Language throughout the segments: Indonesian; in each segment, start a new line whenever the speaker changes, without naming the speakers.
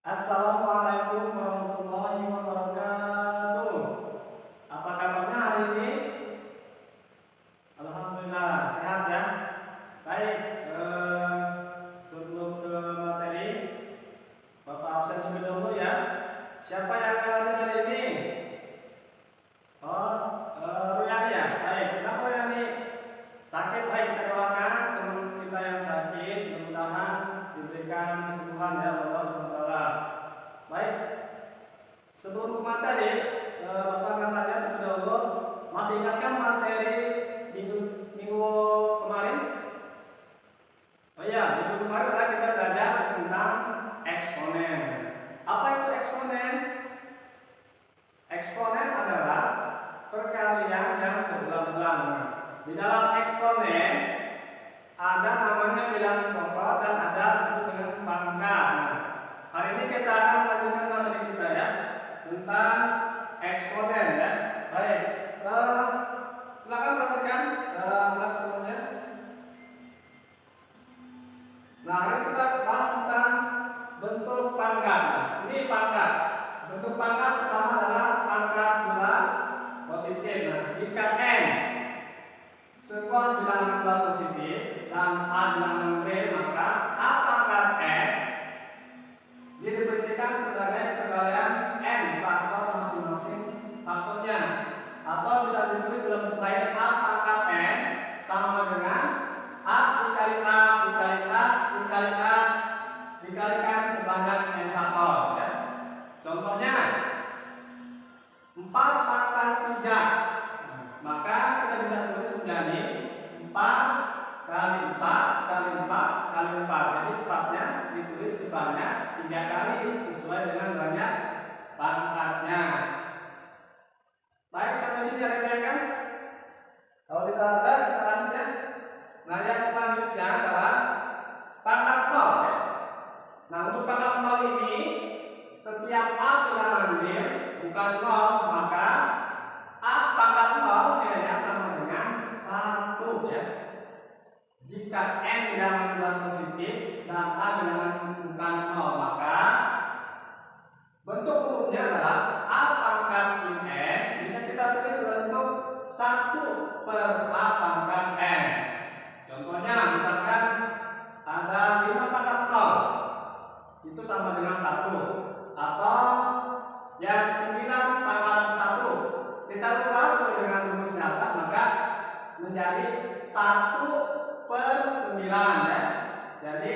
Assalamualaikum warahmatullahi wabarakatuh. Apa kabarnya hari ini? Alhamdulillah sehat ya. Baik, sebelum ke materi, Bapak absen terlebih dahulu ya. Siapa yang hadir hari ini? Oh, Ruyani ya. Baik, kenapa Ruyani? Sakit, baik kita doakan teman kita yang sakit, mudah-mudahan diberikan kesembuhan ya Allah SWT. Baik, sebelum ke materi, Bapak akan tanya terlebih dahulu, masih ingatkan materi minggu kemarin? Oh iya, minggu kemarin adalah kita belajar tentang eksponen. Apa itu eksponen? Eksponen adalah perkalian yang berulang-ulang. Di dalam eksponen ada namanya bilangan pokok dan ada disebut dengan pangkat. Hari ini kita akan melanjutkan materi kita ya tentang eksponen ya. Baik, silakan perhatikan anak semuanya. Nah, hari ini kita bahas tentang bentuk pangkat. Nah, ini pangkat. Bentuk pangkat pertama adalah pangkat bulat positif. Nah, jika n sebuah bilangan bulat positif dan a bilangan real, maka a pangkat n didefinisikan sebagai perkalian n faktor masing-masing faktornya, atau bisa ditulis dalam bentuk lain a pangkat n sama dengan a dikali a dikali a dikali a dikalikan sebanyak n faktor ya. Contohnya 4 pangkat 3, maka kita bisa tulis menjadi 4 kali 4 kali 4 kali 4. Jadi 4-nya ditulis sebanyak 3 kali sesuai dengan banyak pangkatnya. Baik, sampai sini ada yang kan? Kalau tidak ada, kita lanjut ya. Nah, yang selanjutnya adalah pangkat 0 ya. Nah, untuk pangkat 0 ini setiap a bilangan real bukan 0, maka a pangkat 0 nilainya sama dengan 1 ya. Jika n bilangan bulat positif dan a bilangan bukan 0, maka bentuk umumnya adalah a pangkat n bisa kita tulis dalam bentuk 1 per a pangkat n. Contohnya misalkan ada 5 pangkat 0, itu sama dengan 1, atau yang 9 pangkat 1 kita ubah sesuai dengan rumus di atas, maka menjadi 1 per 9 ya. Jadi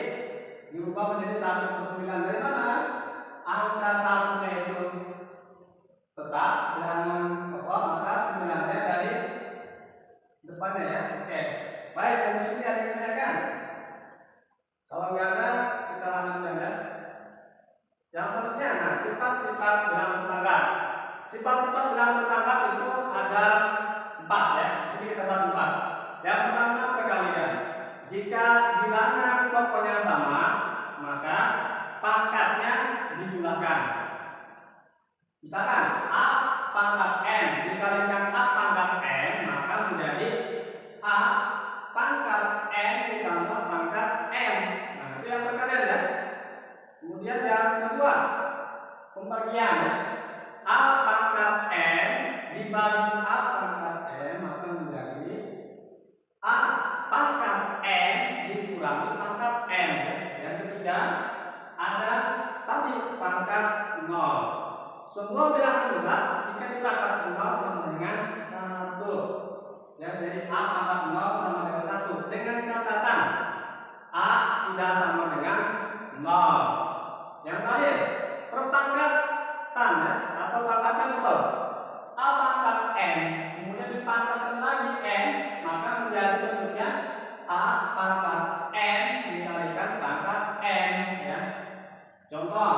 diubah menjadi 1 per 9. Dari mana? Angka 1-nya itu tetap bilangan pokok, maka 9-nya dari depannya ya. Oke. Baik, dari sini ada yang ditanyakan? Kalau nggak ada, kita lanjutkan ya. Yang selanjutnya, nah, sifat-sifat bilangan berpangkat. Sifat-sifat bilangan berpangkat itu ada 4 ya. Di sini kita bahas 4. Yang pertama, perkalian. Jika bilangan pokoknya sama, maka pangkatnya dijumlahkan. Misalkan a pangkat n dikalikan a pangkat n, maka menjadi a pangkat n ditambah pangkat m. Nah, itu yang perkalian ya. Kemudian yang kedua, pembagian. A pangkat n dibagi a pangkat m, maka menjadi a pangkat n dikurangi pangkat m. Yang ketiga, ada tadi pangkat 0. Semua bilangan bulat jika dipangkat 0 sama dengan 1. Ya, jadi a pangkat 0 sama dengan 1. Dengan catatan a tidak sama dengan 0. Yang terakhir, perpangkatan ya, atau pangkatnya betul. A pangkat n kemudian dipangkatkan lagi n, maka menjadi bentuknya a pangkat n dikalikan pangkat n ya. Contoh,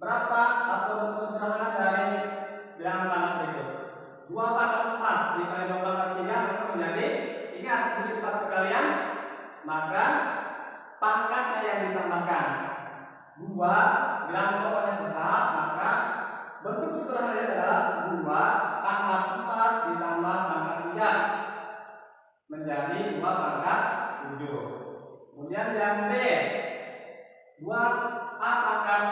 berapa atau bentuk sederhana dari bilangan pangkat berikut? 2 pangkat 4 dikali 2 pangkat 3, maka menjadi, ingat ini sifat perkalian, maka pangkatnya yang ditambahkan. 2 bilangan pokoknya tetap, maka bentuk sederhananya adalah 2 pangkat 4 ditambah pangkat 3 menjadi 2 pangkat 7. Kemudian yang B, 2 A pangkat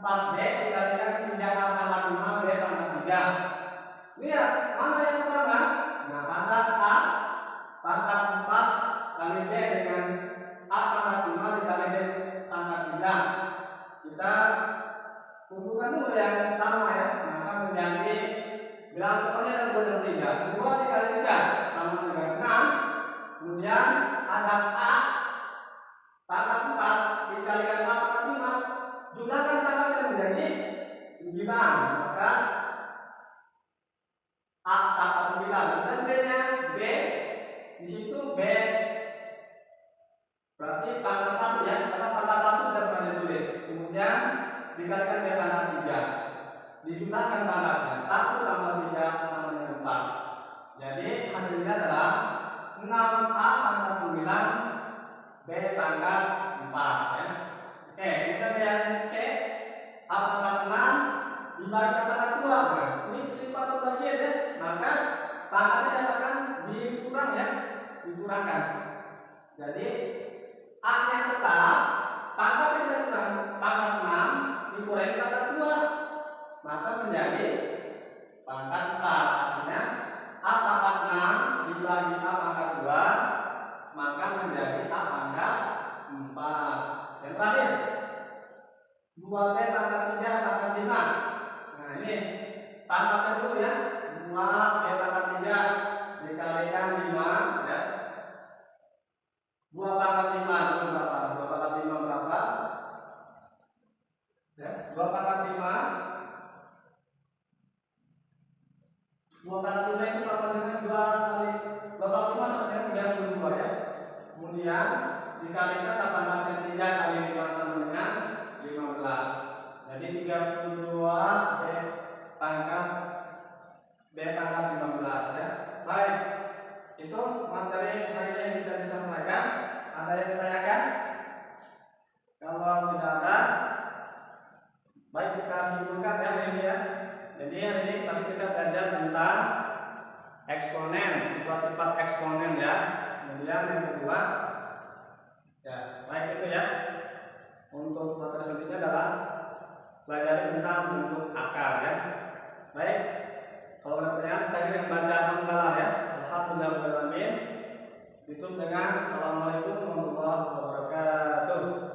4B dikalikan 3A pangkat 5B pangkat 3. Lihat, mana yang sama? Nah, pangkat A pangkat 4 kali B dengan A pangkat 5 dikali B pangkat 3. Kita kumpulkan dulu yang sama ya, maka menjadi bilang pokoknya ada 2 dan 3. 2 dikali 3 sama dengan 6. Kemudian ada A pangkat 4 dikalikan A pangkat 5. Jumlahkan pangkatnya menjadi 9. Maka A pangkat 9 dan B-nya B di situ B berarti pangkat 1 ya, karena pangkat 1 sudah pernah ditulis. Kemudian dikalikan B pangkat 3. Dijumlahkan pangkatnya 1 tambah 3 sama dengan 4. Jadi hasilnya adalah 6A pangkat 9 B pangkat 4 ya. Oke, kemudian yang C A pangkat 6 dibagi pangkat 2. Nah, ini sifat pembagian ya, maka pangkatnya akan dikurang ya, dikurangkan. Jadi A nya tetap, pangkatnya kurang, pangkat 6 dikurangi pangkat 2, maka menjadi pangkat 4. Hasilnya A pangkat 6 dibagi A pangkat 2, maka menjadi A pangkat 4. Yang terakhir 2B pangkat 3 pangkat 5. Nah, ini pangkatnya dulu ya, 2B pangkat 3 dikalikan 5 ya. 2 pangkat 5 itu berapa? 2 pangkat 5 berapa? Ya, 2 pangkat 5. 2 pangkat 5 itu sama dengan 2 kali 2 pangkat 5 sama dengan 32 ya. Kemudian dikalikan 8 pangkat 3 kali 5 sama dengan 15. Jadi 32 B pangkat 15 ya. Baik. Itu materi hari ini yang bisa disampaikan. Ada yang ditanyakan? Kalau tidak ada, baik kita simpulkan ya ini ya. Jadi hari ini tadi kita belajar tentang eksponen, sifat-sifat eksponen ya. Kemudian yang kedua, ya baik itu ya. Untuk materi selanjutnya adalah belajar tentang bentuk akar ya. Baik, kalau ada pertanyaan kita yang baca alhamdulillah ya. Alhamdulillah. Ditutup dengan assalamualaikum warahmatullahi wabarakatuh.